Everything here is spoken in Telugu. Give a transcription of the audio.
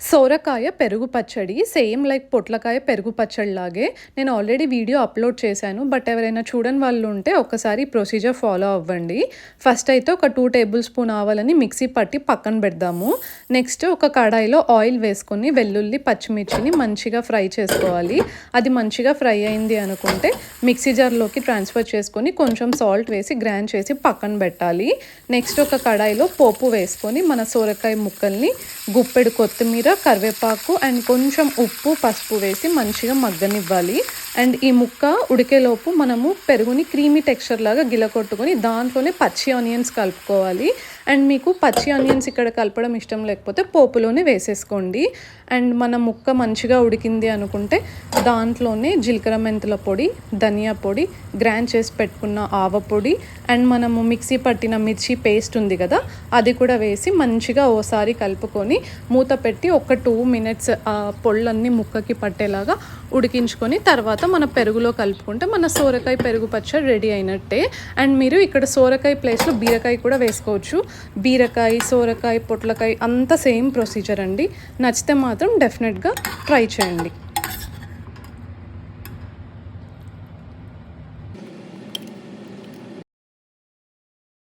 సోరకాయ పెరుగు పచ్చడి సేమ్ లైక్ పొట్లకాయ పెరుగు పచ్చడిలాగే నేను ఆల్రెడీ వీడియో అప్లోడ్ చేశాను. బట్ ఎవరైనా చూడని వాళ్ళు ఉంటే ఒక్కసారి ప్రొసీజర్ ఫాలో అవ్వండి. ఫస్ట్ అయితే ఒక 2 టేబుల్ స్పూన్ ఆవాలని మిక్సీ పట్టి పక్కన పెడదాము. నెక్స్ట్ ఒక కడాయిలో ఆయిల్ వేసుకొని వెల్లుల్లి పచ్చిమిర్చిని మంచిగా ఫ్రై చేసుకోవాలి. అది మంచిగా ఫ్రై అయింది అనుకుంటే మిక్సీ జార్లోకి ట్రాన్స్ఫర్ చేసుకొని కొంచెం సాల్ట్ వేసి గ్రైండ్ చేసి పక్కన పెట్టాలి. నెక్స్ట్ ఒక కడాయిలో పోపు వేసుకొని మన సోరకాయ ముక్కల్ని గుప్పెడు కొత్తిమీర, కరివేపాకు అండ్ కొంచెం ఉప్పు, పసుపు వేసి మంచిగా మగ్గనివ్వాలి. అండ్ ఈ ముక్క ఉడికేలోపు మనము పెరుగుని క్రీమీ టెక్స్చర్ లాగా గిలకొట్టుకొని దాంట్లోనే పచ్చి ఆనియన్స్ కలుపుకోవాలి. అండ్ మీకు పచ్చి ఆనియన్స్ ఇక్కడ కలపడం ఇష్టం లేకపోతే పోపులోనే వేసేసుకోండి. అండ్ మన ముక్క మంచిగా ఉడికింది అనుకుంటే దాంట్లోనే జీలకర్ర మెంతుల పొడి, ధనియా పొడి, గ్రైండ్ చేసి పెట్టుకున్న ఆవ పొడి అండ్ మనము మిక్సీ పట్టిన మిర్చి పేస్ట్ ఉంది కదా అది కూడా వేసి మంచిగా ఓసారి కలుపుకొని మూత పెట్టి ఒక 2 మినిట్స్ ఆ పొళ్ళన్నీ ముక్కకి పట్టేలాగా ఉడికించుకొని తర్వాత మన పెరుగులో కలుపుకుంటే మన సోరకాయ పెరుగు పచ్చడి రెడీ అయినట్టే. అండ్ మీరు ఇక్కడ సోరకాయ ప్లేస్లో బీరకాయ కూడా వేసుకోవచ్చు. బీరకాయ, సోరకాయ, పొట్లకాయ అంతా సేమ్ ప్రొసీజర్ అండి. నచ్చితే మాత్రం డెఫినెట్గా ట్రై చేయండి.